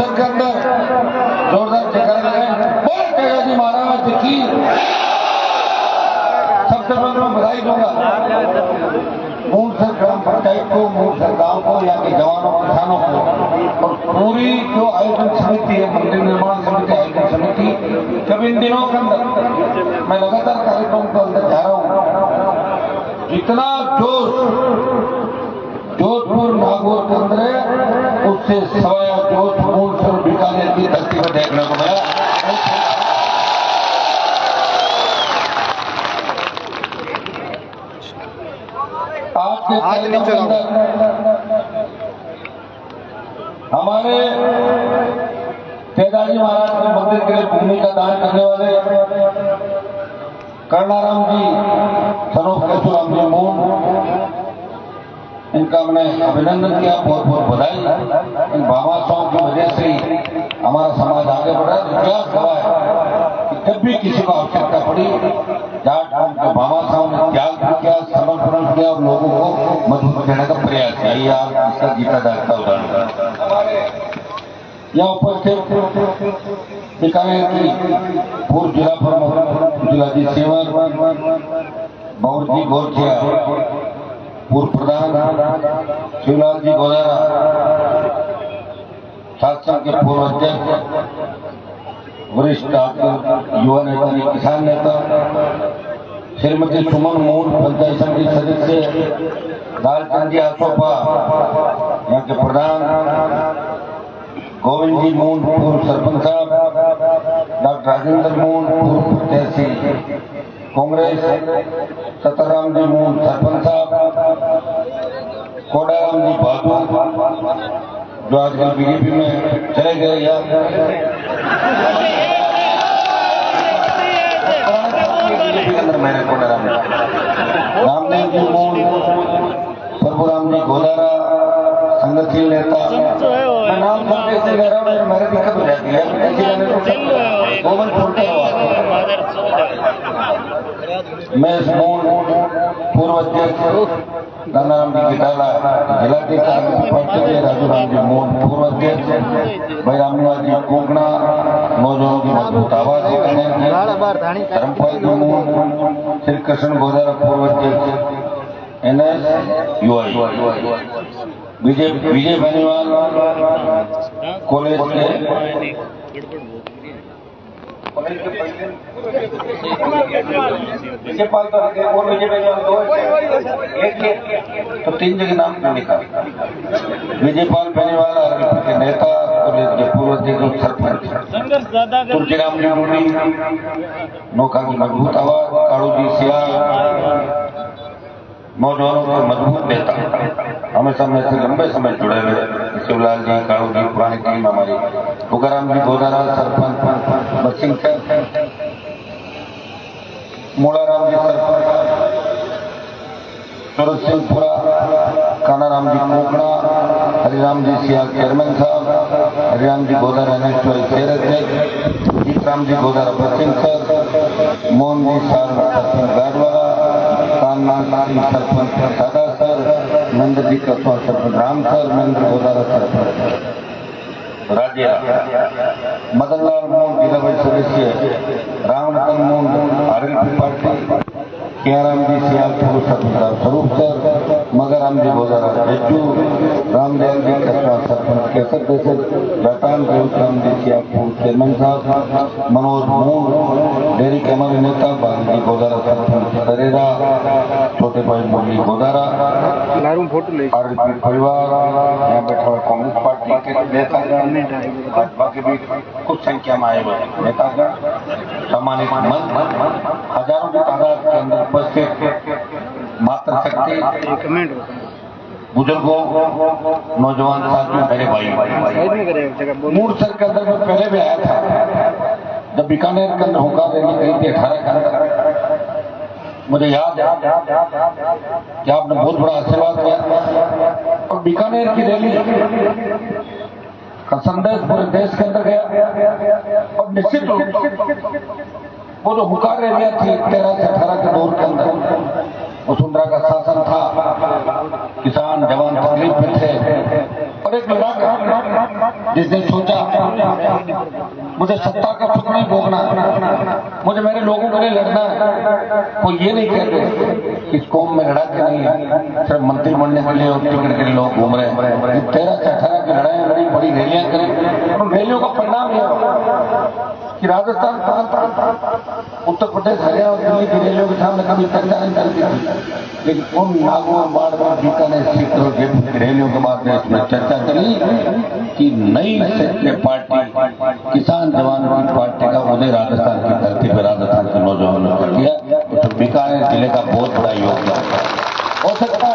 मूलसर के अंदर जोरदार जयकारा लगाएं। बोल तेजा जी महाराज की। सबसे पहले मैं बधाई दूंगा मूलसर ग्राम पंचायत को, मूलसर गांव को, यहाँ के जवानों किसानों को और पूरी जो आयोजन समिति है, मंदिर निर्माण समिति, आयोजन समिति, जब इन दिनों के अंदर मैं लगातार कार्यक्रम के अंदर जा रहा हूँ, जितना जोश जोधपुर नागौर के अंदर है उससे सवाया जोश मूलसर बीकानेर की धरती पर देखने को मिला। आज के कार्यक्रम के अंदर हमारे तेजाजी महाराज के मंदिर के लिए भूमि का दान करने वाले कर्णाराम जी, सनोफ केशुराम जी मून, इनका हमने अभिनंदन किया, बहुत बहुत बधाई। इन भामाशाहों की वजह से ही हमारा समाज आगे बढ़ा। इतिहास गवाह है कि जब भी किसी को आवश्यकता पड़ी, जाट कौम के भामाशाहों ने त्याग भी किया, समर्पण किया और लोगों को मजबूत करने का प्रयास किया। ये आप इसका जीता जागता उदाहरण। यहाँ उपस्थित बीकानेर की पूर्व जिला प्रमुख जिलाजी सेवर बहुत जी गोरखिया, पूर्व प्रधान शिवलाल जी गोदारा, शासन के पूर्व अध्यक्ष, वरिष्ठ युवा नेता, किसान नेता श्रीमती सुमन मून, पंचायत समिति सदस्य लालचंद जी आसोपा, यहाँ के प्रधान गोविंद जी मून, पूर्व सरपंच साहब, डॉक्टर राजेंद्र मून, पूर्व प्रत्याशी कांग्रेस, सतराम जी मून, सरपंच साहब, कोडाराम जी बहादुर जो आजकल बीजेपी में चले गए, या मैंने कोडाराम रामदेव जी मून, प्रभुराम जी गोदारा, संगठन नेता, मैं नाम सुनते इसलिए कह रहा हूँ, मेरी दिक्कत हो जाती है। गोवन छोड़ते मैं पूर्व अध्यक्ष दानाराम जी गिटाला, जिलाधिकारी राजू राम जी मोहन, पूर्व अध्यक्ष भाई रामनिवास जी कोकणा, नौजवानों की मजबूत आवाज, धर्मपाल जी मोहन, श्री कृष्ण गोदारा, पूर्व अध्यक्ष NS युवा, विजय बेनीवाल कॉलेज के विजयपाल और विजय बेनीवाल दो, एक तो तीन जगह नाम नहीं लिखा। विजयपाल बेनीवाल आरएलपी के नेता, कॉलेज के पूर्व अध्यक्ष, सरपंच तुलसीराम जी रूडी, नौका की मजबूत आवाज, काड़ू जी सियाल, नौजवानों के मजबूत नेता, हमेशा में से लंबे समय जुड़े हुए शिवलाल जी, काड़ू जी, पुरानी टीम हमारी, तुकाराम जी गोदारा, सरपंच बसिंग मोड़ाराम जी सरपंच, सूरज सिंहपुरा, कानाराम जी कोकणा, हरिराम जी सियाल चेयरमैन साहब, हरिराम जी गोदारा नेशनल शेर अध्यक्ष, जीतराम जी गोदारा बसिंग सर, मोहन जी सार सरपंच गाडवाला, सरपंच सादा सर, नंद जी कसवा सरपंच राम सर, नंद गोदारा सरपंच राज्य, मदनलाल मोहन जिला परिषद सदस्य, रामरतन मोहन आरएलपी पार्टी, कियाराम जी सियाल पूर्व सरपंच स्वरूप सर, मगराम जी गोदारा जज्जू, रामदयाल जी कसवा सरपंच केसर देसर, रतन राम जी सियाल पूर्व चेयरमैन साहब, मनोज मोहन डेयरी के हमारे नेता, बागी जी गोदारा सरपंच करेरा, छोटे भाई मुरली गोदारा, आरएलपी परिवार, यहाँ बैठा हुआ कांग्रेस पार्टी के नेता, भाजपा के भी कुछ संख्या में आए हुए नेता का सम्मानित मंच, हजारों की तादाद के अंदर उपस्थित मातृशक्ति, बुजुर्गों, नौजवान साथियों, मेरे भाई, मूलसर के अंदर मैं पहले भी आया था जब बीकानेर के अंदर होकर रैली कही थी 18 के अंदर। मुझे याद है कि आपने बहुत बड़ा आशीर्वाद किया और बीकानेर की रैली का संदेश पूरे देश के अंदर गया और निश्चित रूप से वो जो हुकार रैलियां थी 13 से 18 के दौर के अंदर, वसुंधरा का शासन था, किसान जवान तकलीफ में थे, और एक लड़ाका जिसने सोचा मुझे सत्ता का सुख नहीं भोगना, मुझे मेरे लोगों के लिए लड़ना है। कोई ये नहीं कहते कि इस कौम में लड़ाके नहीं है, सिर्फ मंत्री बनने के लिए और टिकट के लिए लोग घूम रहे हैं। 13 से 18 की लड़ाई लड़ी, बड़ी रैलियां करें, और रैलियों का परिणाम यह होगा कि राजस्थान, उत्तर प्रदेश, हरियाणा और दिल्ली की रैलियों के सामने कभी चर्चा नहीं चलती थी, लेकिन उन नागौर, बाड़मेर, बीकानेर, सीकर और जयपुर की रैलियों के बाद में इसमें चर्चा चली कि नई क्षेत्रीय पार्टी किसान जवानों की पार्टी का उदय राजस्थान की धरती पर राजस्थान के नौजवानों ने किया। तो बीकानेर जिले का बहुत बड़ा योगदान हो सकता है।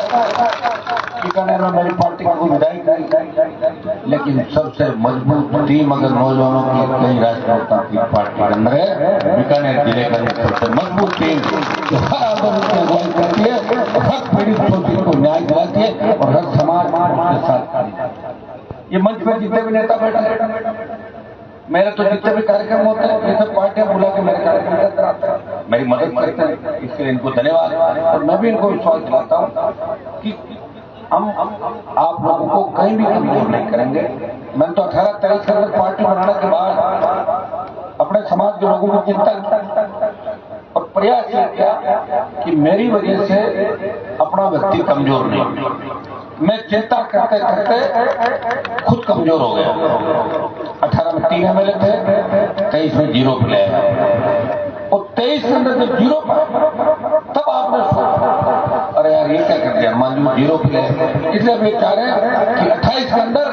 बीकानेर में मेरी पार्टी का कोई विधायक नहीं, लेकिन सबसे मजबूत टीम अगर नौजवानों की कई राष्ट्रीय पार्टी के अंदर है, बीकानेर जिले का सबसे मजबूत टीम जो हर आंदोलन की अगुवाई करती है, हर पीड़ित शोषित को न्याय दिलाती है और हर समाज के साथ। ये मंच पर जितने भी नेता बैठे, मेरे तो जितने भी कार्यक्रम होते हैं, ये सब पार्टियां बुला के मेरे कार्यक्रम के अंदर आते हैं, मेरी मदद करते हैं, इसके लिए इनको धन्यवाद। और मैं भी इनको विश्वास दिलाता हूँ कि हम आप लोगों को कहीं भी कमजोर नहीं करेंगे। मैंने तो 18-23 के अंदर पार्टी बनाने के बाद अपने समाज के लोगों को चिंता और प्रयास किया कि मेरी वजह से अपना व्यक्ति कमजोर नहीं। मैं चिंता करते करते खुद कमजोर हो गया। 18 में 3 MLA थे, 23 में 0 पे ले आया, और 23 के अंदर जब 0 पर, तब आपने सोचा अरे यार ये क्या कर दिया, मान लो 0 पे ले आए। इसलिए वे चाह रहे हैं कि 28 के अंदर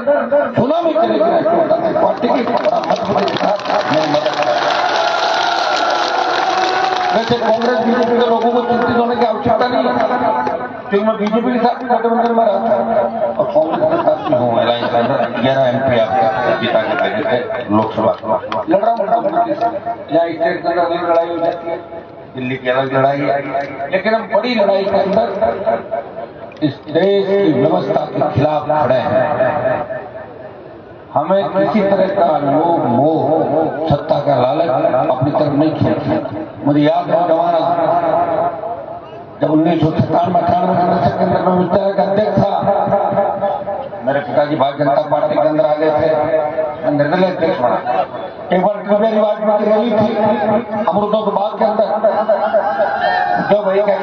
सुनामी चलेगी पार्टी की, बड़ा मजबूत के साथ मेरी मदद करें। वैसे कांग्रेस बीजेपी के लोगों को चिंतित होने की आवश्यकता नहीं है, क्योंकि मैं बीजेपी के साथ गठबंधन में रहा था और कांग्रेस के साथ भी हूँ। अलायंस के अंदर 11 MP आपके जीता के बैठे थे लोकसभा लड़ रहा हूँ। यहाँ स्टेट के अंदर अलग लड़ाई हो जाती है, दिल्ली की अलग लड़ाई है, लेकिन हम बड़ी लड़ाई के अंदर इस देश की व्यवस्था के खिलाफ खड़े हैं। हमें किसी तरह का लोभ, मोह, सत्ता का लालच अपनी तरफ नहीं खींचते। मुझे याद है जमाना जब 1997-98 के दशक के अंदर मैं विद्यालय का अध्यक्ष था, मेरे पिताजी भारतीय जनता पार्टी के अंदर आ गए थे, निर्दलीय अध्यक्ष बना। एक बार त्रिवेणी वाजपेयी की रैली थी अमृतों के बाग के अंदर, जो वही क्या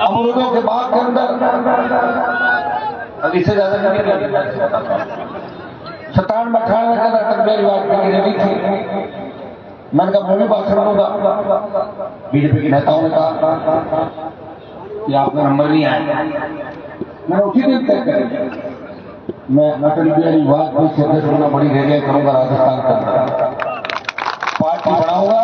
अमृतों के बाग के अंदर, अब इससे ज्यादा नहीं, 97-98 के अंदर त्रिवेणी वाजपेयी की रैली थी। मैंने कहा मैं भी भाषण दूंगा। बीजेपी के नेताओं ने कहा कि आपका नंबर नहीं आया। मैंने उसी दिन तय कर मैं अटल बिहारी वाजपेयी से अध्यक्ष होना, बड़ी रैलियां करूंगा राजस्थान के अंदर, पार्टी बढ़ाऊंगा,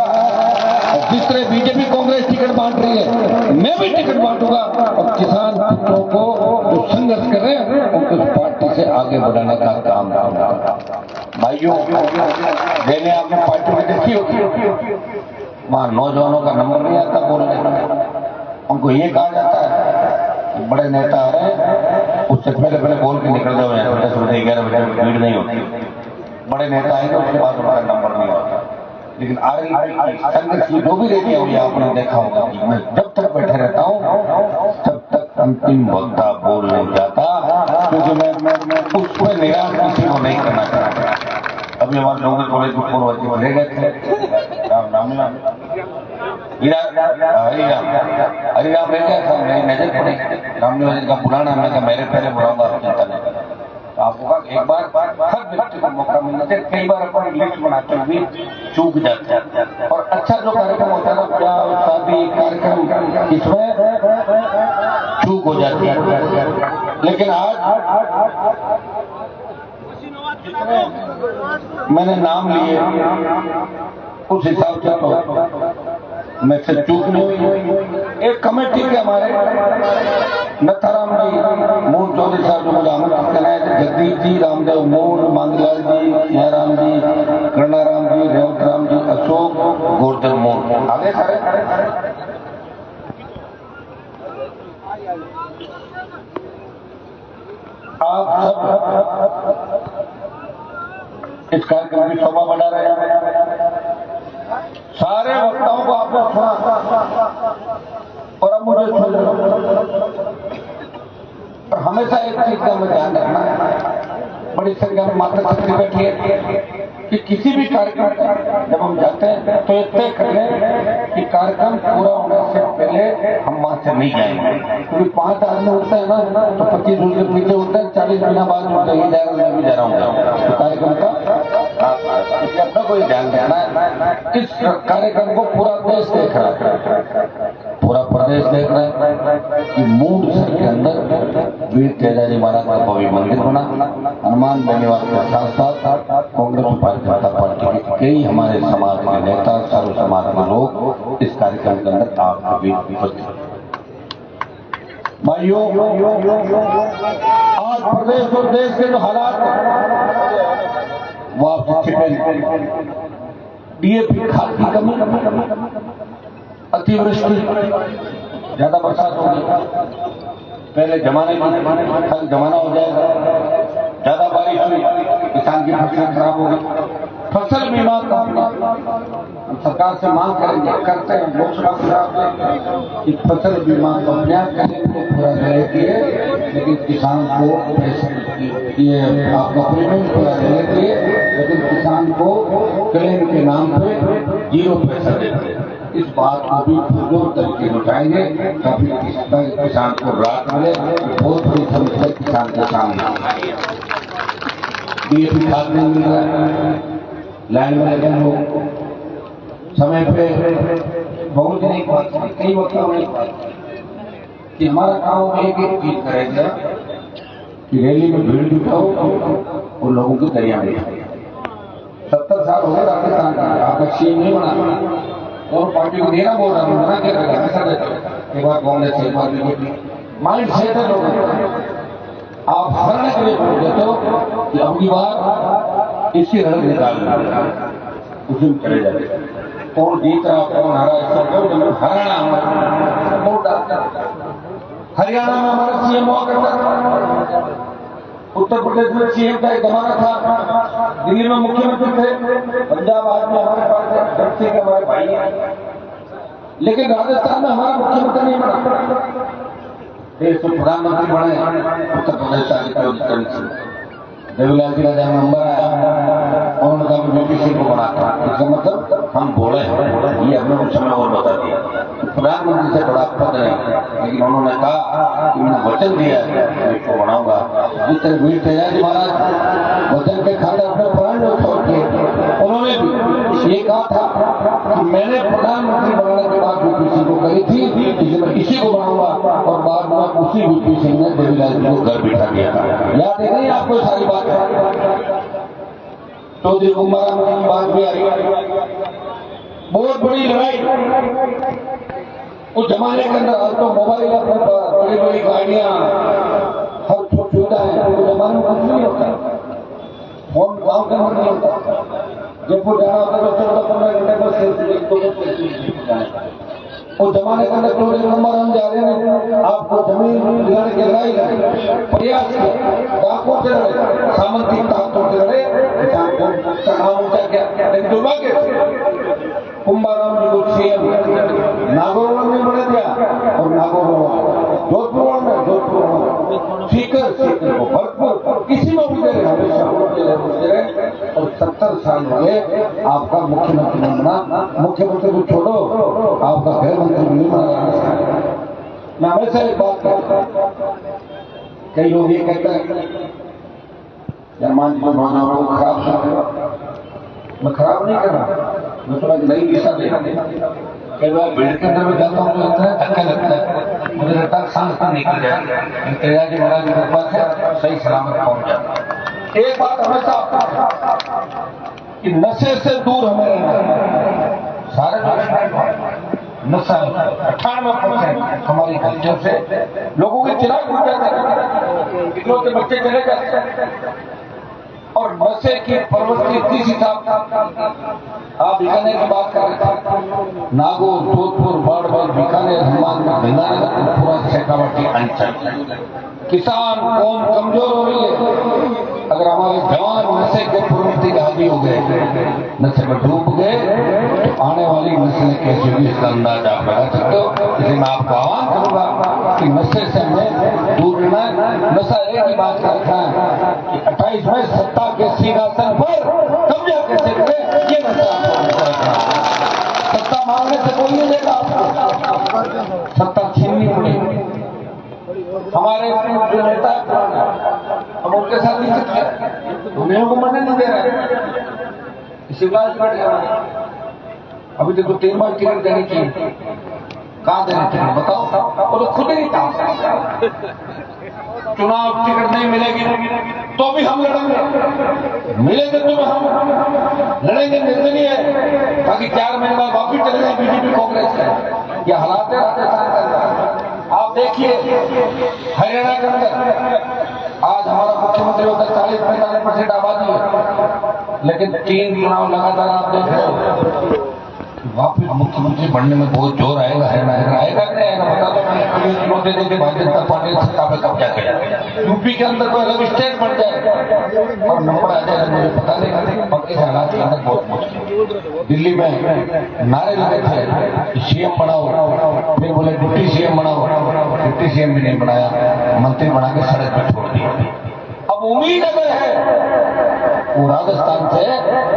और जिस तरह बीजेपी कांग्रेस टिकट बांट रही है मैं भी टिकट बांटूंगा, और किसान पुत्रों को जो संघर्ष कर रहे हैं उनको इस पार्टी से आगे बढ़ाने का काम करूंगा। भाइयों, रैलियां आपने पार्टी में देखी होगी, वहां नौजवानों का नंबर नहीं आता बोलने, उनको ये कहा जाता है कि बड़े नेता आ रहे हैं, उससे पहले बोल के निकल जाओ, 10 बजे 11 बजे भीड़ नहीं होती। बड़े नेता आएंगे उसके बाद उनका नंबर नहीं होता। लेकिन संघर्ष की जो भी रैलियां हुई आपने देखा होगा, मैं जब तक बैठे रहता हूँ तब तक अंतिम वक्ता बोल नहीं जाता, क्योंकि मैं उस पर निराश किसी को नहीं करना चाहता। अभी हमारे लोगों कॉलेज में पूर्व ले गए थे, राम हरिराम रह गया था, मेरी नजर पड़ी रामनिवास का पुराना। मैं मेरे पहले बुलाऊंगा, चिंता नहीं। आपको एक बार हर व्यक्ति को मौका मिलना चाहिए। कई बार अपन लिस्ट बनाते हुए चूक जाते हैं, और अच्छा जो कार्यक्रम होता है ना, ब्याह शादी कार्यक्रम, इसमें चूक हो जाती है। लेकिन आज मैंने नाम लिए उस हिसाब से तो मैं से चूक नहीं हुई। एक कमेटी के हमारे नथाराम जी, मूल चौधरी साहब जो मुझे आमंत्रित कराए थे, जगदीप जी, रामदेव मूल, मांगलाल जी, सियाराम जी, कर्णाराम जी, रेवत राम जी, अशोक, गोवर्धन मूल, आगे सारे आप सब इस कार्यक्रम की शोभा बढ़ा रहे हैं। सारे वक्ताओं को आपने सुना, और अब मुझे सुन, हमेशा एक चीज का हमें ध्यान रखना है, बड़ी संख्या में माता शक्ति बैठी है कि किसी भी कार्यक्रम जब हम जाते हैं तो ये तय कर लें कि कार्यक्रम पूरा होने से पहले हम वहां से नहीं जाएंगे, क्योंकि 5 आदमी उठते हैं ना तो 25 उनके पीछे उठते हैं, 40 महीना बाद उठते ही जा रहा मैं भी जा रहा हूँ तो कार्यक्रम का अपना कोई ध्यान देना है। इस कार्यक्रम को पूरा देश देख रहा है, पूरा प्रदेश देख रहा है कि मूड के अंदर वीर तेजाजी महाराज का भव्य मंदिर बना। हनुमान बेनीवाल के साथ साथ कांग्रेस भारतीय जनता पार्टी के कई हमारे समाज के नेता, सर्व समाज के लोग इस कार्यक्रम के अंदर आपके बीच उपस्थित। भाइयों, आज प्रदेश और देश के जो हालात वो आप छिपे, डीएपी खाद की कमी, अतिवृष्टि, ज्यादा बरसात होगी, पहले जमाने में कल जमाना हो जाएगा, ज्यादा बारिश हुई किसान की फसल खराब हो गई। फसल बीमा कंपनी सरकार से मांग करेंगे, करते हैं लोकसभा चुनाव कि फसल बीमा कंपनियां करेंगे पूरा रहती है, लेकिन किसान को पैसे ये आपका प्रीमियम पूरा रहती है, लेकिन किसान को क्लेम के नाम पे 0 पैसा देते हैं। इस बात को भी पूर्ण तरीके से उठाएंगे ताकि किसान को राहत मिले। बहुत बड़ी समस्या किसान के सामने, डीएपी खाद नहीं मिल रहा है, लाइन में लगे लोग समय पे बहुत नहीं पाते, कई वक्त नहीं पाते कि हमारा काम एक चीज करेगा कि रैली में भीड़ जुटाओ और लोगों की तैयार नहीं। 70 साल हो गए राजस्थान का, आपका सीएम नहीं बना और पार्टी को देना बोल रहा हूँ, मना क्या करेगा, एक बार कांग्रेस एक बार बीजेपी, माइंड सेट है लोग। आप हरने के लिए बोल देते हो कि अगली बार इसी रंग निकालना, उसी में चले जाते, कौन जीत रहा कौन हारा इसका हरियाणा हरियाणा में हमारा सीएम हुआ करता था, उत्तर प्रदेश में सीएम का एक जमाना था, दिल्ली में मुख्यमंत्री थे, पंजाब आज में हमारे पास जगत सिंह हमारे भाई हैं, लेकिन राजस्थान में हमारा मुख्यमंत्री नहीं बना, देश में प्रधानमंत्री बने उत्तर प्रदेश देवीलाल जी का जब नंबर आया और उनका वीपी सिंह को बनाता, इसका मतलब हम बोले हैं, ये हमने उस समय और बता दिया। प्रधानमंत्री से बड़ा पद नहीं, लेकिन उन्होंने कहा कि मैंने वचन दिया है इसको बनाऊंगा। जिस तरह वीर तेजाजी महाराज वचन के खाते अपने प्राण छोड़ के उन्होंने भी ये कहा था कि मैंने प्रधानमंत्री बनाने के बाद वीपी सिंह को कही थी कि इसी को बनाऊंगा, और बाद में उसी वीपी सिंह ने देवीलाल जी को घर बिठा दिया था। याद है नहीं आपको सारी बात? चौधरी कुमार की बात भी आई, बहुत बड़ी लड़ाई उस जमाने के अंदर। आज तो मोबाइल अपने पास, बड़ी बड़ी गाड़ियां, हर सुविधा है, उस जमाने में कुछ नहीं होता, फोन काम करना नहीं होता, जयपुर जाना होता तो 14-15 घंटे बस उस जमाने के अंदर चौधरी कुमार हम जा रहे हैं, आपको जमीन दिलाने की लड़ाई प्रयास किया, डाकों से लड़े, सामंती ताकतों से लड़े, नाम ऊंचा क्या, लेकिन दुर्भाग्य कुंभाराम जी को सीएम नागौर में बना दिया, और नागौर जोधपुर में सीकर को भरपूर किसी में भी दे हमेशा और 70 साल हो गए आपका मुख्यमंत्री नहीं बना। मुख्यमंत्री को छोड़ो, आपका गृह मंत्री नहीं बना। मैं हमेशा एक बात कहता हूं, कई लोग ये कहते हैं मान जी को खराब कर, मैं खराब नहीं कर रहा, मैं थोड़ा नई दिशा दे रहा। कई बार भीड़ के अंदर में जाता हूँ तो इतना धक्का लगता है, मुझे लगता है सांस नहीं निकल जाए, तेजाजी महाराज की कृपा से सही सलामत पहुंच जाता। एक बात हमेशा कि नशे से दूर हमें रहना, सारे नशा 98% हमारी गलतियों से लोगों के चिराग उड़ जाते, इकलौते बच्चे चले जाते, और नशे की प्रवृत्ति किस हिसाब आप बीकानेर की बात कर रहे थे, नागौर, जोधपुर, बाड़मेर, बीकानेर, हनुमानगढ़, पूरा शेखावाटी अंचल किसान कौन कमजोर हो रही है। अगर हमारे जवान नशे के प्रवृत्ति का आदी हो गए, नशे में डूब गए, तो आने वाली नस्लें कैसी भी इसका अंदाज आप लगा सकते हो। इसलिए मैं आपको आह्वान करूंगा कि नशे से हमें दूर रहना है। नशा एक ही बात का रखना है कि 28 में सत्ता के सिंहासन पर कब्जा कैसे करें, ये नशा आपको रखना है। सत्ता मांगने से कोई नहीं देगा आपको, सत्ता छीननी पड़ेगी। हमारे जो नेता हम उनके साथ नहीं सकते, उन्हें उनको मरने नहीं दे रहे। शिवराज बैठ गया, अभी देखो 3 बार टिकट देनी चाहिए, कहां देनी चाहिए बताओ, वो तो खुद ही था। चुनाव टिकट नहीं मिलेगी तो भी हम लड़ेंगे, मिलेंगे तो हम लड़ेंगे, निर्दलीय है, ताकि 4 महीने बाद वापिस चले जाए बीजेपी कांग्रेस का। यह हालात है राजस्थान के अंदर। आप देखिए हरियाणा के अंदर आज हमारा मुख्यमंत्री होकर 40-45% आबादी है, लेकिन 3 चुनाव लगातार आप देख रहे हो, वापिस मुख्यमंत्री बनने में बहुत जोर आएगा। हरियाणा आएगा नहीं आएगा बता दो। देते कि भारतीय जनता पार्टी ने सत्ता पे कब्जा किया, यूपी के अंदर कोई अलग स्टेट बन जाए और नंबर आ जाए, मुझे पता नहीं, बाकी हालात के अंदर बहुत मुश्किल। दिल्ली में नारे लगे थे कि सीएम बनाओ, फिर बोले डिप्टी सीएम बनाओ, डिप्टी सीएम भी नहीं बनाया, मंत्री बना के सड़क पर छोड़ दिया। अब उम्मीद अगर है वो राजस्थान से,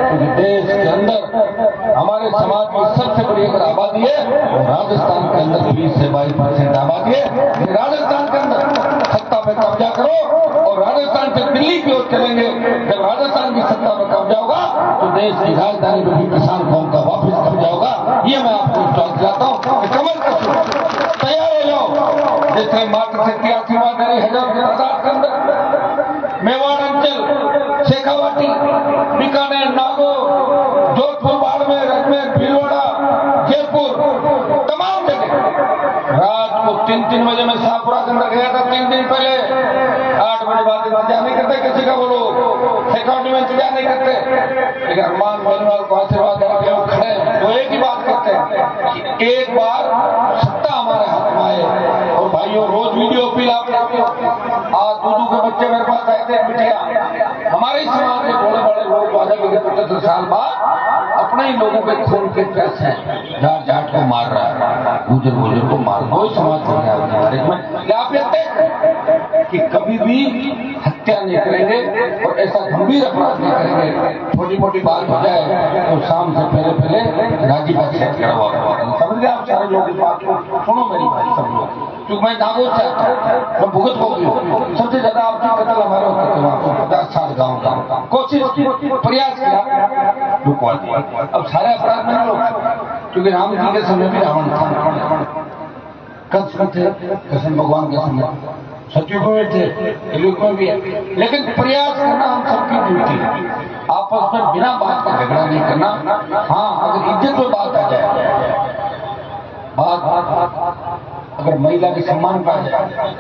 क्योंकि देश के अंदर हमारे समाज की सबसे बड़ी अगर आबादी है वो राजस्थान के अंदर 20 से 22% आबादी है। राजस्थान के अंदर सत्ता पे कब्जा करो और राजस्थान से दिल्ली की ओर चलेंगे। जब राजस्थान की सत्ता पे कब्जा होगा तो देश की राजधानी पर भी किसान कौम का वापिस कब्जा होगा। ये मैं आपको विश्वास दिलाता हूँ। कमल का तैयार हो जाओ। जिसने मात्र से 83,000 के अंदर मेवाड़ अंचल, शेखावाटी, बीकानेर, नागौर, जोधपुर, बाड़मेर, अजमेर, भीलवाड़ा, जयपुर, तमाम जगह रात को 3-3 बजे में शाहपुरा के अंदर गया था 3 दिन पहले। 8 बजे बाद इंतजार नहीं करते किसी का, बोलो सिक्योरिटी में इंतजार नहीं करते, लेकिन हनुमान बेनीवाल को आशीर्वाद देने लोग खड़े वो एक ही बात करते हैं कि एक बार सत्ता हमारे हाथ में आए। और भाइयों रोज वीडियो अपील आप लाते हो। आज दूधू के बच्चे मेरे पास कहते हैं बिटिया हमारे ही समाज के बड़े बड़े लोग 75 साल बाद अपने ही लोगों के खून के प्यासे हैं, जाट जाट को मार रहा है, गुजर गुजर को मार रहा है, समाज को आप कि कभी भी हत्या नहीं करेंगे और ऐसा गंभीर अपराध नहीं करेंगे। छोटी मोटी बात हो जाए तो शाम से पहले राजी का सेट करवा, समझ गए आप सारे लोग। बात सुनो मेरी बात सब लोग, क्योंकि मैं नागौर से आता हूँ, मैं भुगत हो गई। सबसे ज्यादा आपकी कतल हमारे होते थे वहाँ पर 50-60 गाँव का। कोशिश की, प्रयास किया, अब सारे अपराध में लोग, क्योंकि राम जी के समय भी रावण था, कंस थे, कृष्ण भगवान के समय, सतयुग में थे, कलयुग में भी है, लेकिन प्रयास करना हम सबकी ड्यूटी है। आपस में बिना बात का झगड़ा नहीं करना। हाँ, अगर इज्जत में बात आ जाए, बात अगर महिला के सम्मान पर आ जाए,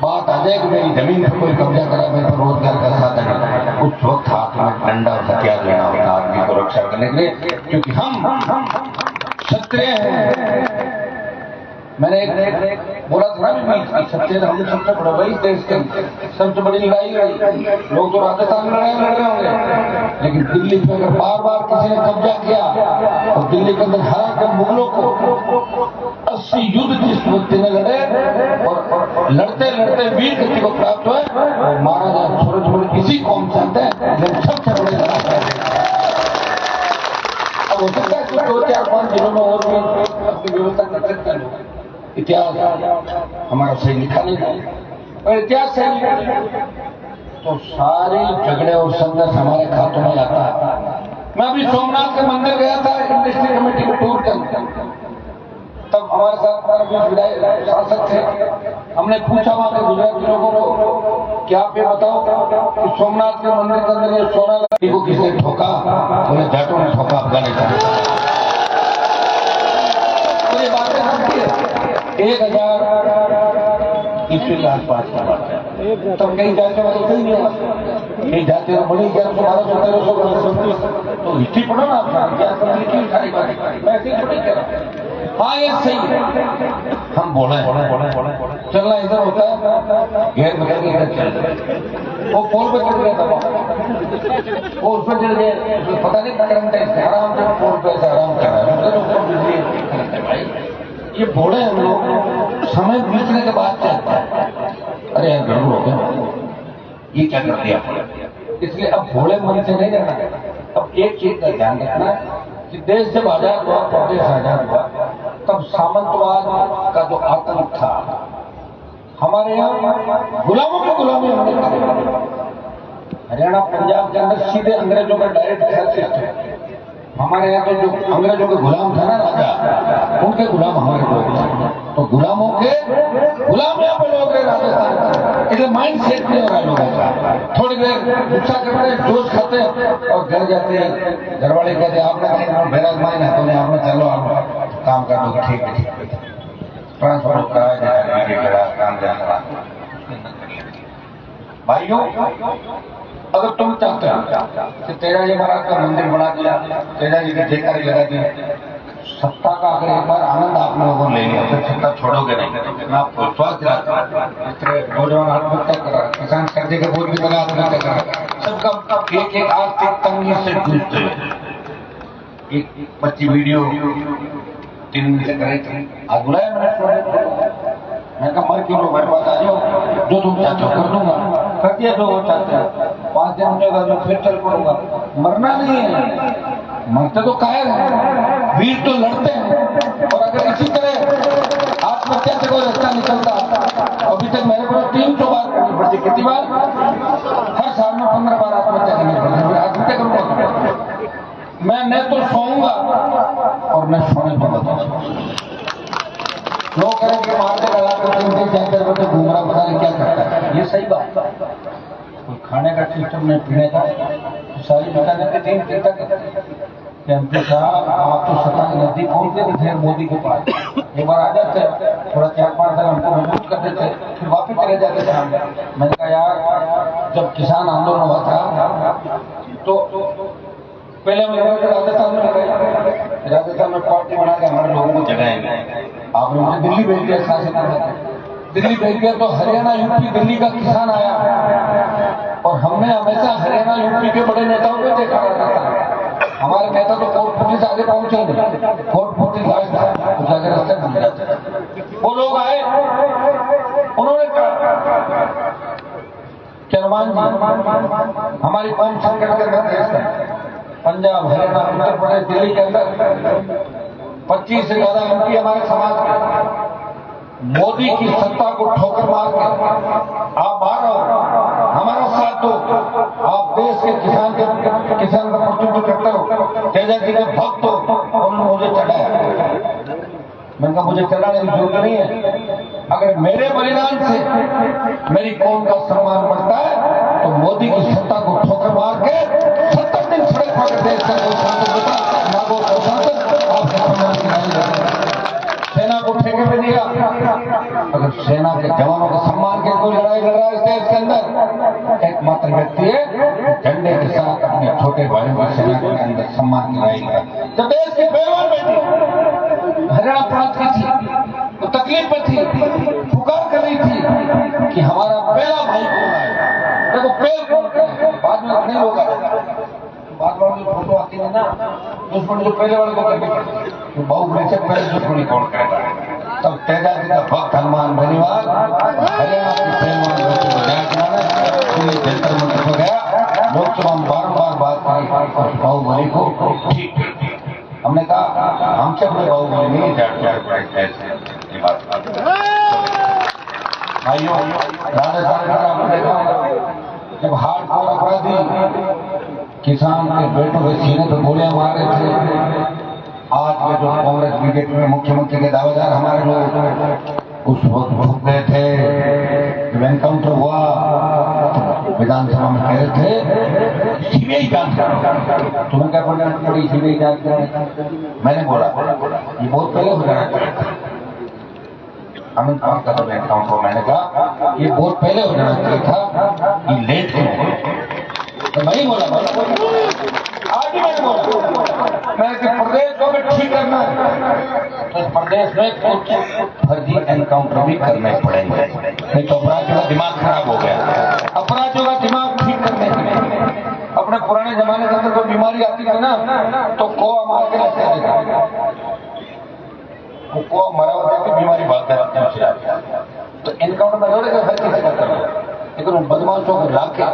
बात आ जाए कि मेरी जमीन पर कोई कब्जा करा, मेरे पर रोजगार का साधन है, उस वक्त हाथ में डंडा और हथियार लेना होगा आदमी को रक्षा करने के लिए, क्योंकि हम क्षत्रिय हैं। मैंने एक बोला था ना क्षत्रिय हम सबसे बड़ा वही देश के सबसे बड़ी लड़ाई लड़ी। लोग तो राजस्थान में लड़ रहे होंगे, लेकिन दिल्ली पे अगर बार बार किसी ने कब्जा किया और दिल्ली के अंदर हरा कर मुगलों को 80 युद्ध जिस व्यक्ति ने लड़े और लड़ते लड़ते वीर गति को प्राप्त हुए और महाराजा सूरजमल किसी कौम से आते हैं, लेकिन सबसे बड़े अब हो सकता है कि 2-4-5 जिलों में और भी अपनी व्यवस्था कर सकते हैं। इतिहास हमारा सही लिखा नहीं है, और इतिहास सही तो सारे झगड़े और संघर्ष हमारे खातों में आता है। मैं अभी सोमनाथ के मंदिर गया था इंडस्ट्री कमेटी को टूर करने, तब हमारे साथ शासक थे। हमने पूछा वहां के गुजराती लोगों को कि आप ये बताओ कि सोमनाथ के मंदिर के अंदर ये सोना को किसने ठोका? बोले जाटों ने ठोका, अफगानिस्तान। 1000 ईस्वी के आसपास का बात है। तब कहीं जाते वाले कोई नहीं हुआ, कहीं जाते हो बड़ी 1100-1200 तो हिस्ट्री पढ़ो ना अपना, क्या लिखी सारी बात, मैं ऐसे ही थोड़ी कह। हाँ ये सही है, हम बोले चलना इधर होता है, घेर बदल के इधर चल, वो पोल पे चढ़ गया था, वो उस पर चढ़ गए, पता नहीं आराम से पोल पे आराम कर रहा है, भाई ये भोड़े हम लोग समय बीतने के बाद चलता है, अरे यार गड़बड़ हो गया, ये क्या कर दिया। इसलिए अब भोले मन से नहीं रहना। अब एक चीज का ध्यान रखना कि देश जब आजाद हुआ, प्रदेश आजाद हुआ, तब सामंतवाद का जो आतंक था हमारे यहाँ, गुलामों की गुलामी हमने की। हरियाणा पंजाब के अंदर सीधे अंग्रेजों का डायरेक्ट हेल्थ सिस्टम। हमारे यहाँ तो जो अंग्रेजों के गुलाम थे ना राजा, उनके गुलाम हमारे लोग थे, तो गुलामों के गुलाम यहाँ पे लोग हैं राजस्थान। इसलिए माइंड सेट नहीं हो रहा लोगों का। थोड़ी देर गुस्सा करते हैं, जोश खाते हैं और घर जाते हैं, घर वाले कहते हैं आपने मेरा माइन है, तो आपने चलो आप काम कर दो, ठीक है ट्रांसफर कराया काम जाना। भाइयों, अगर तुम चाहते हो कि तेजा जी महाराज का मंदिर बना दिया, तेजा जी की जयकारी लगा दी, सत्ता का अगर एक बार आनंद आप लोगों ने ले लिया तो सत्ता छोड़ोगे नहीं। मैं आपको स्वास्थ्य दिलाता हूँ। नौजवान आत्महत्या करा, किसान कर्जे के बोझ की तरह आत्महत्या करा, सबका एक एक आर्थिक तंगी से जूझते हुए एक बच्ची वीडियो 3 दिन से करे थे। आज बुलाया मैं कहा मर क्यों लो, मेरे पास आ जाओ, जो तुम चाहते हो कर दूंगा। कर दिया जो वो चाहते हैं, 5 दिन होगा जो फिर चल पड़ूंगा। मरना नहीं है, मरते तो कायर है, वीर तो लड़ते हैं। और अगर इसी तरह आत्महत्या से कोई रास्ता निकलता, अभी तक मेरे को 300 बार करनी पड़ती। कितनी बार? हर साल में 15 बार आत्महत्या करनी पड़ती। आत्महत्या करूंगा मैं, न तो सोऊंगा और न सोने दूंगा। लोग करें कि मारते लगा कर 3-4 बजे घूम रहा, पता नहीं क्या करता है। ये सही बात। कोई खाने का सिस्टम नहीं, पीने का, सारी बताने के 3 दिन तक एमपी साहब आप तो सत्ता के नजदीक पहुंचते नहीं थे मोदी के पास। एक बार आ जाते, थोड़ा 4-5 दिन हमको मजबूत कर देते, फिर वापिस चले जाते थे। मैंने कहा यार, जब किसान आंदोलन हुआ था तो पहले हम राजस्थान में पार्टी बना के हमारे लोगों को जगाएंगे। आपने मुझे दिल्ली भेज दिया, शासन दिल्ली भेज दिया, तो हरियाणा यूपी दिल्ली का किसान आया और हमने हमेशा हरियाणा यूपी के बड़े नेताओं को देखा रहता था। हमारे नेता तो कोर्ट पुलिस आगे पहुंचे नहीं, कोर्ट पुलिस लास्ट था, उस आगे रास्ते मिल जाते। वो लोग आए, उन्होंने चरमान हमारी कौन संकट के देश है, पंजाब हरियाणा उत्तर प्रदेश दिल्ली के अंदर 25 से ज्यादा एमपी हमारे समाज के मोदी की सत्ता को ठोकर मार के आप बाहर आओ, हमारा साथ दो। आप देश के किसान का प्रतिनिधित्व करते हो, तेजा जी के भक्त हो, उन्होंने मुझे चढ़ाया। मैंने कहा मुझे चढ़ाने की जरूरत नहीं है। अगर मेरे बलिदान से मेरी कौम का सम्मान बढ़ता है तो मोदी की सत्ता को ठोकर मार के 70 दिन सड़क पर देश का आपके सम्मान की नहीं देता। सेना को ठेके पे दिया, अगर सेना के जवानों के सम्मान के कोई लड़ाई लड़ रहा है इस देश के अंदर, एकमात्र व्यक्ति है झंडे के साथ अपने छोटे भाइयों की सेना के अंदर सम्मान की लड़ाई लड़ा। तो देश की पहलवान बेटी हरियाणा प्रांत की थी, तो तकलीफ में थी, पुकार कर रही थी कि हमारा पहला भाई कौन आएगा। देखो पहल कौन, बाद में नहीं होगा, बाद वाली फोटो आती है ना, दुश्मन जो पहले वाले को करनी पड़ती, तो बाहुबली से पहले दुश्मनी कौन करेगा। तब तेजा जी का भक्त हनुमान बनीवाल हरियाणा की पहलवान बच्चों को जय कराने जंतर मंत्र को गया। लोकसभा में बार-बार बात करी बाहुबली को, ठीक हमने कहा हमसे अपने बाहुबली नहीं ये बात। भाइयों, राजस्थान का आपने देखा जब हार्डकोर अपराधी किसान के बेटों के सीने पर गोलियां मार रहे थे, आज के जो कांग्रेस बीजेपी में मुख्यमंत्री के दावेदार हमारे लोग उस वक्त झुक गए थे। जब एनकाउंटर हुआ विधानसभा में कह रहे थे सीबीआई जांच करो, तुम्हें क्या पड़ी सीबीआई जांच करो। मैंने बोला ये बहुत पहले हो जाना चाहिए, अमित शाह का जब एनकाउंटर, मैंने कहा ये बहुत पहले हो जाना चाहिए था, ये लेट क्यों हो। तो मैं ही बोला, आज ही मैंने बोला मैं कि प्रदेश को भी ठीक करना है तो प्रदेश में कुछ फर्जी एनकाउंटर भी करने पड़ेंगे, नहीं तो अपराधियों का दिमाग खराब हो गया। अपराधियों का दिमाग ठीक करने के लिए अपने पुराने जमाने के अंदर कोई बीमारी आती थी ना तो कोआ मार के रखते थे, को मरावत की बीमारी भागता है तो एनकाउंटर में जोड़े हर किसी का करना, लेकिन उन बदमाशों को लाके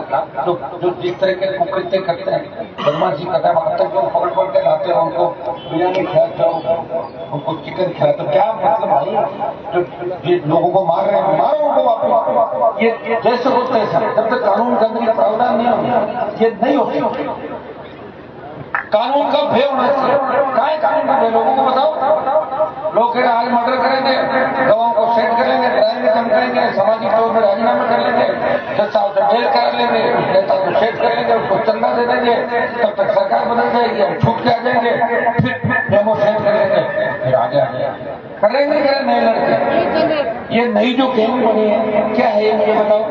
जो जिस तरह के कुकृत्य करते हैं, बदमाशी करते हैं, अब तक जो पकड़ पकड़ के लाते हैं उनको बिरयानी खिलाते हो, उनको चिकन खिलाते हो, क्या मतलब भाई जो ये लोगों को मार रहे हैं मारो उनको वापस, ये जैसे हो तैसा, जब तक कानून के अंदर प्रावधान नहीं होगा ये नहीं होगा। कानून का भय होना चाहिए, क्या है कानून का भय, लोगों को बताओ। लोग कह रहे आज मर्डर करेंगे, गवाहों को सेट कर लेंगे, क्राइम कम करेंगे, सामाजिक तौर पर राजीनामा कर लेंगे, 10 साल तक जेल करा लेंगे, नेता को सेट कर लेंगे, उसको चंदा दे देंगे, तब तक सरकार बदल जाएगी, हम छूट के आ जाएंगे, फिर डेमो सेट कर लेंगे, फिर आगे आ जाएंगे, करेंगे क्या नए लड़के। ये नई जो गेम बनी है क्या है ये बताओ।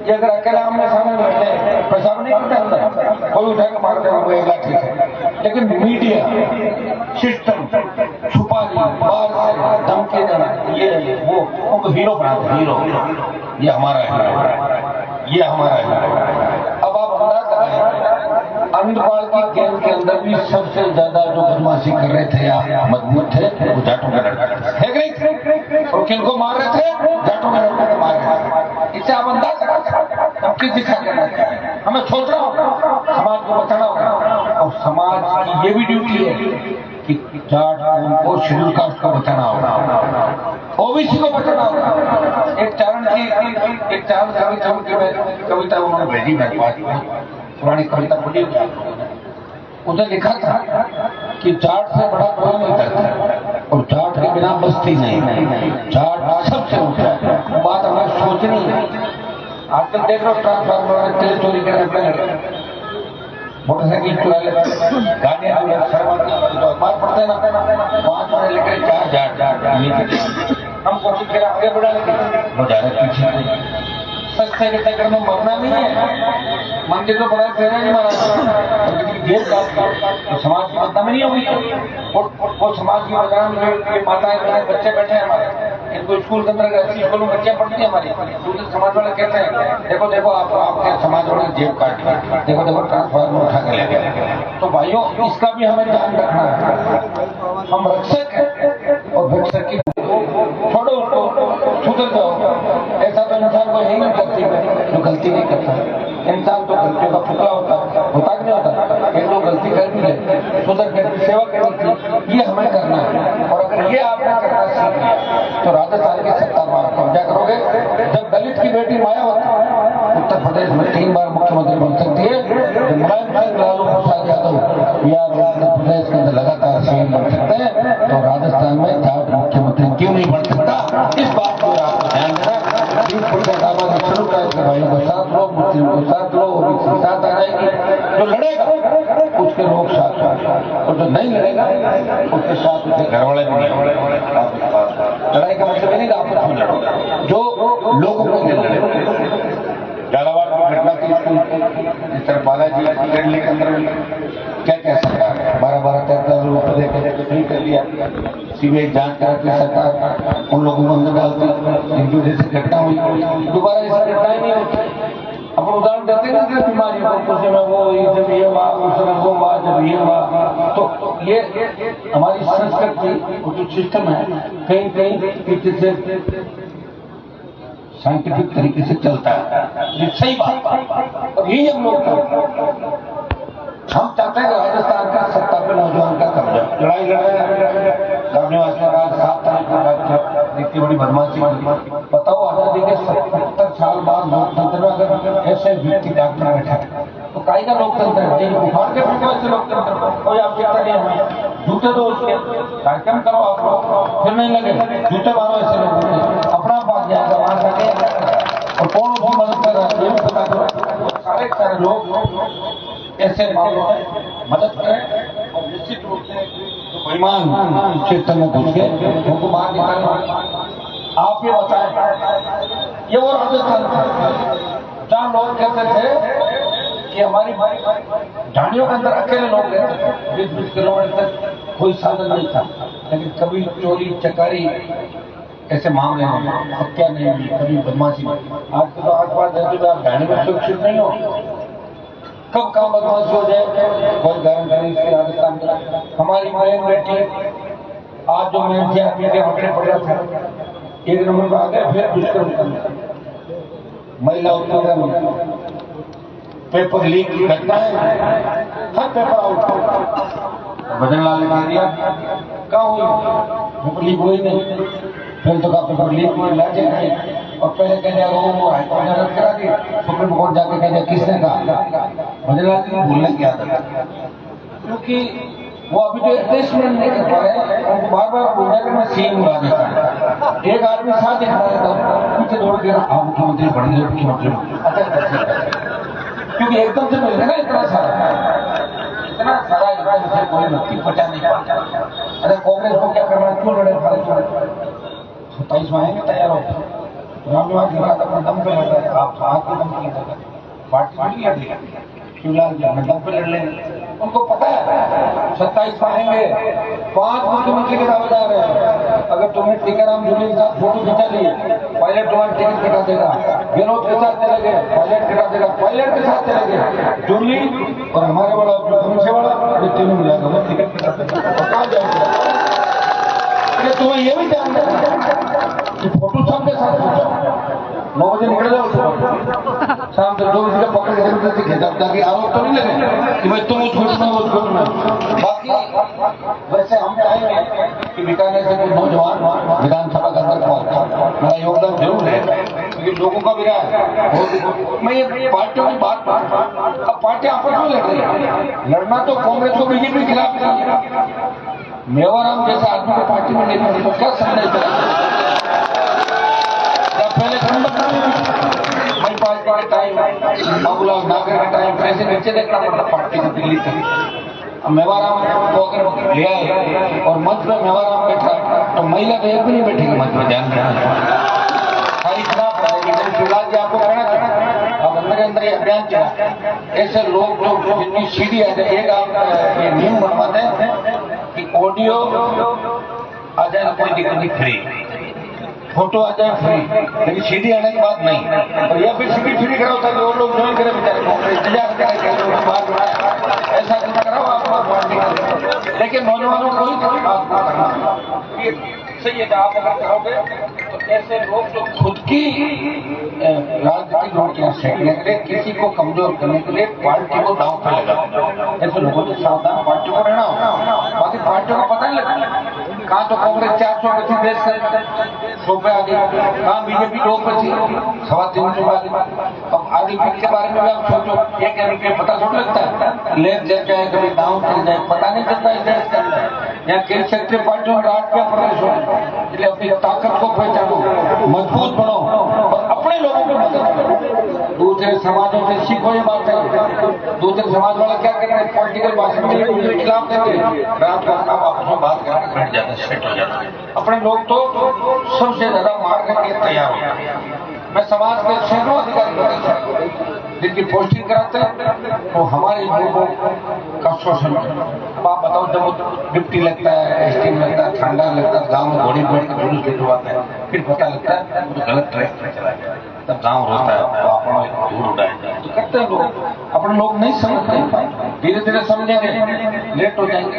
ये अगर अकेला आमने सामने बैठे पेशाब नहीं करते अंदर, कोई उठा के मारते हैं वो एक लाठी से, लेकिन मीडिया सिस्टम छुपा ली, बाहर से धमकी देना, ये वो उनको हीरो बनाते, हीरो ये हमारा हीरो, ये हमारा हीरो। अब आप अंदाजा करें अंधपाल की गेम के अंदर भी सबसे ज्यादा जो बदमाशी कर रहे थे या मजबूत थे वो जाटों के लड़के थे, और किनको मार रहे थे, जाटों के लड़कों को मार रहे थे। इससे आप अंदाजा करें अब किस दिशा के रहते हैं। हमें सोचना होगा, समाज को बचाना होगा, और समाज की ये भी ड्यूटी है कि जाट उनको शेड्यूल कास्ट को बचाना होगा, ओबीसी को बचाना होगा। एक चारण की एक चारण कविता उन्होंने भेजी मेरे पास, पुरानी कविता बोली, उन्हें लिखा था कि जाट से बड़ा कोई नहीं करता और जाट के बिना बस्ती नहीं, जाट सबसे ऊंचा है। बात हमें सोचनी है। आजकल देख रहे हो ट्रांसफार्मर तेल चोरी करने लगे, मोटरसाइकिल चुरा लेते, गाड़ियां जो अखबार पढ़ते हैं ना 5 मिनट लेकर 4 जाट हम कोशिश करें आगे बढ़ा, लेकिन वो जा रहे पीछे। सस्ते के चक्कर में मरना नहीं है, मंदिर तो बड़ा फेरा नहीं मारा, तो समाज की बदनामी नहीं होगी। वो समाज की बदनाम माताएं बहनें बच्चे बैठे हैं हमारे, इनको स्कूल के अंदर ऐसी स्कूलों में बच्चियां पढ़ती है हमारी, दूसरे समाज वाले कहते हैं देखो देखो आपके समाज वाले जेब काट, देखो देखो ट्रांसफार्मर उठा के ले गए। तो भाइयों इसका भी हमें ध्यान रखना है। हम रक्षक हैं और भिक्षक की छोड़ो, उसको सुधर जाओ। ऐसा तो इंसान को यही नहीं करती जो गलती नहीं करता। इंसान तो गलतियों का पुतला होता कि नहीं होता। एक लोग गलती कर भी ले, सुधर कर सेवा करनी थी, ये हमें करना है। और अगर ये आपने करना सीख लिया तो राजस्थान की सत्ता में आप कब्जा करोगे। जब दलित की बेटी मायावती उत्तर प्रदेश में 3 बार मुख्यमंत्री बन सकती है, जब मुलायम सिंह लालू प्रसाद यादव बिहार उत्तर प्रदेश के अंदर लगातार सीएम बन सकते हैं, तो राजस्थान में जाट मुख्यमंत्री क्यों नहीं बन सकता। इस बात को आपको ध्यान देना। 30% आबादी शुरू कर भाइयों को 7 लो, मुस्लिम को 7 लो, ओबीसी 7 आ जाएगी। जो लड़ेगा उसके लोग साथ, और जो नहीं लड़ेगा उसके साथ उसके घर वाले भी नहीं। लड़ाई का मतलब नहीं आपस में लड़ो, जो लोगों को नहीं लड़े। झालावाड़ की घटना थी, जिस तरह बालाजी के अंदर क्या क्या सरकार 12-13 रुपए देकर फ्री कर दिया, सीबीआई जांच कराती सरकार, उन लोगों को अंदर डालती, जिनकी वजह से घटना हुई, दोबारा ऐसी घटना ही नहीं होती। अब उदाहरण देते हैं ना बीमारी को, कुछ में वो जब ये हुआ, उस समय वो हुआ, जब ये हुआ, तो ये हमारी संस्कृति जो सिस्टम है कहीं कहीं पीछे से साइंटिफिक तरीके से चलता है, ये सही बात। और यही हम लोग हम चाहते हैं कि राजस्थान का सत्ता पे नौजवान का कब्जा, लड़ाई लड़ने वाले 7 तारीख को इतनी बड़ी बदमाशी। बताओ आजादी के 70 साल बाद लोकतंत्र में अगर ऐसे व्यक्ति डॉक्टर बैठे तो काई का लोकतंत्र है, उखाड़ के फेंको ऐसे लोकतंत्र। कोई आवश्यकता नहीं हमें, जूते दो उसके कार्यक्रम करो आप लोग, फिर नहीं लगे जूते मारो ऐसे लोगों ने, अपना पास जाएगा वहां जाके। और कौन उसकी मदद कर रहा है ये भी पता करो। सारे लोग ऐसे मामलों में मदद करें और निश्चित रूप से जो बेईमान क्षेत्र में घुस गए उनको बाहर निकालना। आप ये बताएं, ये वो राजस्थान था जहाँ लोग कहते थे कि हमारी झाड़ियों के अंदर अकेले लोग रहते थे, 20-20 किलोमीटर तक कोई साधन नहीं था, लेकिन कभी चोरी चकारी ऐसे मामले हैं, हत्या नहीं हुई, कभी बदमाशी नहीं। आपको तो आसपास रहते हुए आप झाड़ी में सुरक्षित नहीं हो, कब काम बदमाशी हो जाए कोई गारंटी नहीं। राजस्थान में हमारी बहन बेटी आज जो मैं के हटने पड़ रहा था, एक नंबर पर आ गए, फिर दुष्कर्म करना, महिला उत्पीड़न, पेपर लीक की घटना है, हर पेपर आउट। भजन लाल ने कह दिया कहा हुई पेपर लीक हुई नहीं, फिर तो का पेपर लीक हुई लाजे नहीं, और पहले कह दिया वो हाईकोर्ट ने रद्द करा दी, सुप्रीम कोर्ट जाके कह दिया किसने कहा। भजन लाल जी भूलने की आदत है, क्योंकि वो अभी तो एडजस्टमेंट नहीं कर पा रहे, उनको बार बार बोल रहे मैं सीएम हूँ राजस्थान। एक आदमी साथ दिखा रहा था, पीछे दौड़ के आप मुख्यमंत्री बन गए, मुख्यमंत्री। अच्छा, क्योंकि एकदम से मिल ना इतना सारा इलाज उसे कोई व्यक्ति बचा नहीं पाता। अरे कांग्रेस को क्या करना, क्यों लड़े फालतू। 27 में आएंगे तैयार हो, रामनिवास के बाद अपने दम पे लड़ रहे, आप आपके दम पे लड़ रहे, पार्टी नहीं लड़ रही, शिवलाल जी अपने दम पे लड़ लेंगे। उनको पता है 27 आएंगे, 5 मुख्यमंत्री के दावेदार है। अगर तुम्हें टीकाराम जूली के साथ फोटो खिंचा लिए, पायलट तुम्हारी टिकट कटा देगा, विनोद के साथ चले गए, पायलट कटा देगा, पायलट के साथ चले गए, जूली और हमारे वाला से वाला ये तीनों मिलाएगा, वो टिकट कटा देगा, कहाँ जाएगा। तुम्हें ये भी ध्यान रखना कि फोटो सबके साथ खींचो, 9 बजे निकल जाओ, शाम तक 2 बजे का पकड़ के खींचा, ताकि आरोप तो नहीं लगे कि भाई तुम उस घुटना वो घुटना। बाकी वैसे हम चाहेंगे कि बीकानेर से कोई नौजवान विधानसभा के अंदर पहुंचे, मेरा योगदान जरूर है, क्योंकि लोगों का भी रहा है। मैं ये पार्टियों की बात, अब पार्टी आपस में लड़ रही है, लड़ना तो कांग्रेस को बीजेपी के खिलाफ नहीं। मेवाराम जैसे आदमी को पार्टी में नहीं पड़ी तो क्या संदेश देगा। पहले पार्टी के टाइम, बाबूलाल नागर के टाइम कैसे नीचे देखना पड़ता पार्टी को दिल्ली तक। मेवाराम को अगर ले आए और मंच में मेवाराम बैठा तो महिला तो एक भी नहीं बैठेगी मंच में, ध्यान रखना सारी खराब रहेगी। शिवलाल जी आपको कहना चाहना, अब अंदर अंदर ये अभियान चला, ऐसे लोग जितनी सीढ़ी आ जाए, एक आप ये नियम बनवा दें कि ऑडियो आ जाए कोई दिक्कत नहीं, फ्री, फोटो आ जाए फ्री, लेकिन सीडी आने के बाद नहीं। और या फिर सीडी फ्री कराओ ताकि वो लोग ज्वाइन करें, बेचारे ऐसा कराओ आप पार्टी का। लेकिन नौजवानों को ही बात करना सही है, आप अगर करोगे तो ऐसे लोग जो खुद की राजनीतिक रोटियां सेकने के लिए, किसी को कमजोर करने के लिए पार्टी को दांव पे लगा, ऐसे लोगों से सावधान पार्टी को रहना होगा। बाकी पार्टियों को पता नहीं लगता, कहाँ तो कांग्रेस 400 बची देश से 100 पे आ गई, कहाँ बीजेपी 2 बची 350 आ गई। अब आगे के बारे में भी आप सोचो, एक रुपये पता थोड़ा लगता है, लेट चल जाए कभी दांव चल जाए, पता नहीं चलता इस देश के अंदर। यहाँ कई क्षेत्रीय पार्टियों में राज क्या प्रदेश हो, इसलिए अपनी ताकत को पहचानो, मजबूत बनो और अपने लोगों को मदद करो। दूसरे समाजों से सीखो ये बात है। दूसरे समाज वाले क्या कर रहे हैं, पॉलिटिकल भाषण में उनके खिलाफ देते, रात को आप आपस में बात करके बैठ जाते, सेट हो जाते। अपने लोग तो सबसे ज्यादा मार करके तैयार हो जाते। मैं समाज के सैकड़ों अधिकारी होते जिनकी पोस्टिंग कराते हैं तो हमारे लोगों का शोषण। अब आप बताओ, जब डिप्टी लगता है, एसटी लगता है, ठंडा लगता है, गाँव में घोड़ी बैठ के जुलूस निकलवाते हैं, फिर पता लगता है वो तो गलत ट्रैक पर चला गया, तब गाँव रोता है, आप धूल उड़ाए तो करते हैं लोग। अपने लोग नहीं समझते, धीरे धीरे समझेंगे, लेट हो जाएंगे।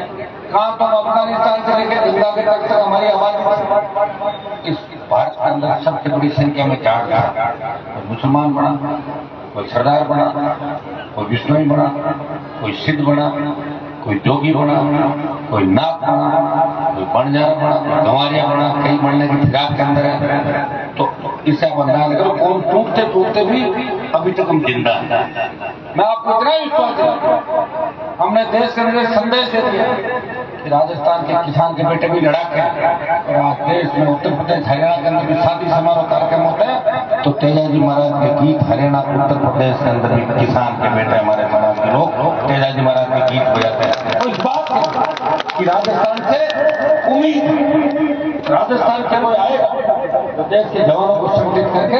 कहाँ तो अफगानिस्तान से लेकर जिंदाबाद तक हमारी आवाज इस भारत के अंदर सबसे बड़ी संख्या में चार कोई मुसलमान बना, कोई सरदार बना, कोई विष्णुई बना, कोई सिद्ध बना, कोई जोगी बना, कोई नाथ बना, कोई बंजारा बना, कोई गंवारिया बना, कई बनने की फिराक के अंदर है। तो इससे आप अंदाज करो, कौन टूटते टूटते भी अभी तक हम जिंदा हैं। मैं आपको इतना ही विश्वास देता, हमने देश के अंदर संदेश दे दिया कि राजस्थान के किसान के बेटे भी लड़ाके हैं, और आज देश में उत्तर प्रदेश हरियाणा के अंदर भी शादी समारोह कार्यक्रम होते हैं तो तेजाजी महाराज के गीत, हरियाणा उत्तर प्रदेश के अंदर भी किसान के बेटे हमारे समाज के लोग तेजाजी महाराज के गीत बजाते हैं। तो इस बात कि राजस्थान से उम्मीद, राजस्थान से कोई आएगा तो देश के जवानों को संगठित करके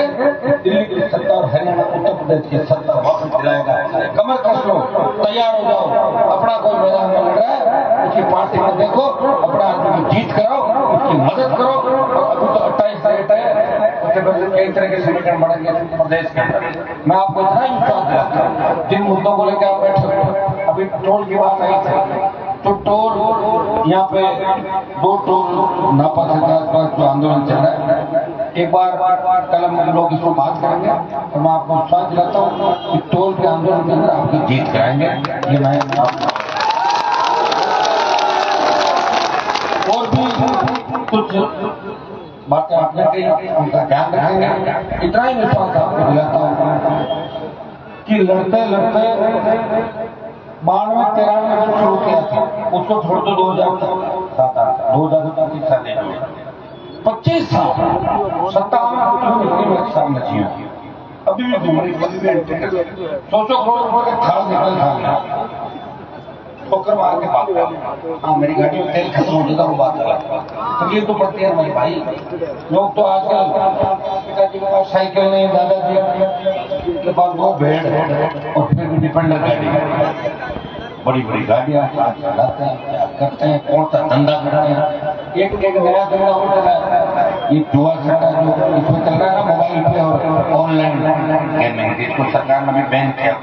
दिल्ली की सत्ता और हरियाणा उत्तर प्रदेश की सत्ता वापस दिलाएगा। कमर कस लो, तैयार हो जाओ, अपना कोई मैदान में लड़ रहा है उसकी पार्टी में देखो, अपना आदमी की जीत कराओ, उसकी मदद करो। और अभी तो 28 डेट है, उसके बाद कई तरह के संगठन बढ़ेंगे प्रदेश के अंदर। मैं आपको इतना ही विश्वास दिलाता हूँ, जिन मुद्दों को लेकर आप बैठे, अभी टोल की बात आई थी तो टोल यहाँ पे 2 टोल नापा के आसपास जो आंदोलन चल रहा है, एक बार कल हम लोग इसको बात करेंगे और मैं आपको विश्वास दिलाता हूँ कि टोल के आंदोलन के अंदर आपकी जीत कराएंगे। ये मैं और भी कुछ बातें आपने कही, उनका ध्यान रखेंगे। इतना ही विश्वास आपको दिलाता हूँ कि लड़ते लड़ते 92-93 में जो शुरू किया था उसको छोड़ दो 2007-2025 साल 25 साल 57 साल नची अभी भी घूमने के 100 करोड़ रुपए के थाल निकल था ठोकर मार के बात। हाँ, मेरी गाड़ी में तेल खत्म हो जाता वो बात अलग, तकलीफ तो पड़ती है मेरे भाई। लोग तो आजकल पिताजी के पास साइकिल नहीं, दादाजी के पास 2 भेड़ और फिर भी डिपेंडर गाड़ी, बड़ी बड़ी गाड़ियां चलाते हैं, क्या करते हैं, कौन सा धंधा करते हैं। एक नया धंधा हो चला है, ये जुआ सट्टा जो इसमें चल रहा है ना मोबाइल पे और ऑनलाइन गेमिंग, जिसको सरकार ने भी बैन किया।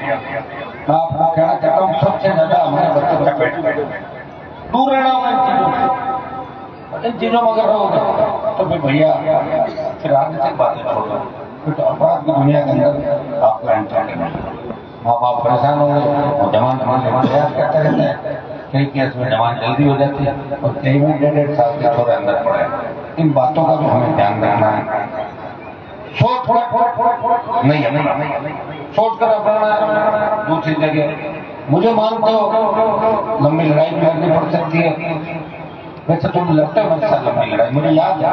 मैं आपको कहना चाहता हूँ सबसे ज्यादा हमारे बच्चों का पेट दूर रहना होगा इन चीजों में। अगर रहोगे तो फिर भैया फिर राजनीतिक बातें छोड़ो, फिर तो अपराध की दुनिया के अंदर आपको एंटर करना। माँ बाप परेशान होंगे और जवान प्रयास करते रहते हैं, कई केस में जवान जल्दी हो जाती है और कई में 1.5 साल के छोरे अंदर पड़े। इन बातों का भी हमें ध्यान रखना है। सोच नहीं सोच कर अपना दूसरी जगह मुझे मानते हो लंबी लड़ाई भी लड़नी पड़ सकती है। वैसे तुम लड़ते हो मेरे साथ लंबी लड़ाई। मुझे याद है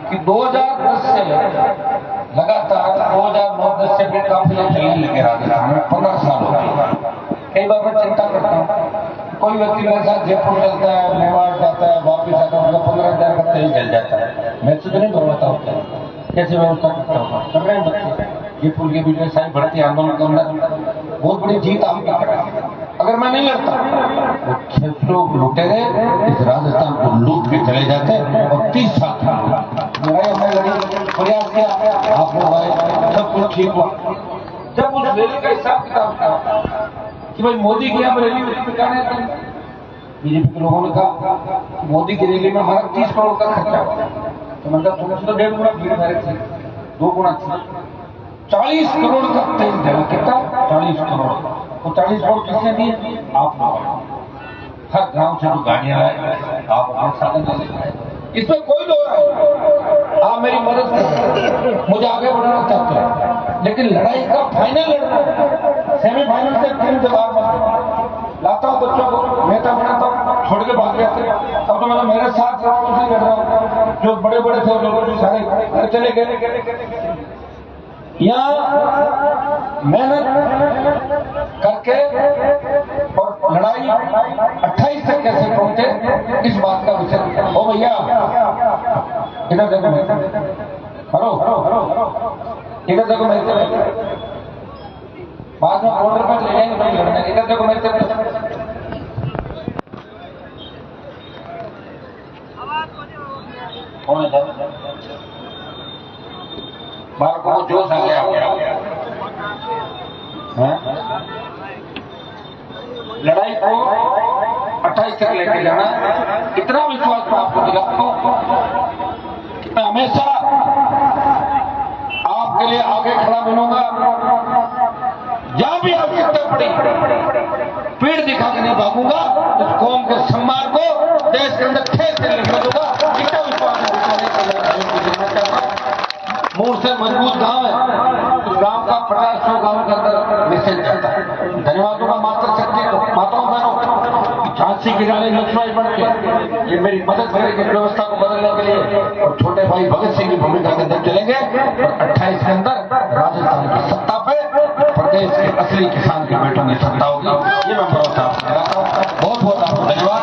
कि 2010 से लगातार 2009-10 से भी काफी चलने लगे राजस्थान में, 15 साल हो गए। कई बार मैं चिंता करता हूँ कोई व्यक्ति मेरे साथ जयपुर चलता है, मेवाड़ जाता है, वापिस आता है, 15,000 का तेल जल जाता है। मैं तो नहीं करवाता होता कैसे व्यवस्था करता हूँ, कर रहे हैं बच्चे। जयपुर के बीच में सारी भर्ती आंदोलन के अंदर बहुत बड़ी जीत आपकी करें। अगर मैं नहीं लड़ता तो 600 लुटेरे इस राजस्थान को लूट के चले जाते और 30 साल लड़ाई हमने लड़ी, प्रयास किया, आप लोग आए, सब कुछ ठीक हुआ। जब उस रैली का हिसाब किताब था कि भाई मोदी की हम रैली में बिकाने बीजेपी के लोगों ने कहा मोदी की रैली में हमारा 30 करोड़ का खर्चा हुआ, तो मतलब तुमसे तो 1.5 गुना भीड़ मेरे थी, 2 गुना थी। 40 करोड़ का तेल देना, कितना 40 करोड़। वो 40 करोड़ किसने दिए? आप लोग। हर गांव से जो गाड़ियां लाए आप अपने साधन ले, इसमें कोई दो नहीं। आप मेरी मदद करें, मुझे आगे बढ़ाना चाहते हैं, लेकिन लड़ाई का फाइनल लड़ना, सेमीफाइनल से टीम से बाहर मत लाता हूँ बच्चों को, नेता बनाता हूँ, छोड़ के भाग गए थे। अब तो मतलब मेरे साथ उसी लड़ रहा हूँ, जो बड़े बड़े थे जो सारे घर चले गए। यहाँ मेहनत करके और लड़ाई 28 तक कैसे पहुंचे इस बात का विषय। ओ भैया इधर देखो, हेलो इधर देखो, मेरे बाद में ऑर्डर पर ले जाएंगे नहीं लड़ने। इधर देखो मेरे बालकों को जोश आ गया लड़ाई को 28 तक लेके जाना। इतना विश्वास मैं आपको दिलाता हूं, मैं हमेशा आपके लिए आगे खड़ा मिलूंगा। जहां भी आवश्यकता पड़ी पेड़ दिखा के नहीं भागूंगा, इस कौम के सम्मान को देश के अंदर ठेस से लिखने दूंगा। इतना विश्वास मूल से मजबूत गांव है, उस गांव का 50-100 गांव के अंदर मैसेज जाता है। धन्यवादों का मात्र शक्ति माताओं बहनों, झांसी की रानी लक्ष्मीबाई बन के ये मेरी मदद करेगी व्यवस्था को बदलने के लिए, और छोटे भाई भगत सिंह की भूमिका के अंदर चलेंगे और 28 के अंदर राजस्थान की सत्ता पे प्रदेश के असली किसान के बेटों की सत्ता होगी। ये मैं भरोसा आपको दिलाता हूँ। बहुत बहुत आपको धन्यवाद।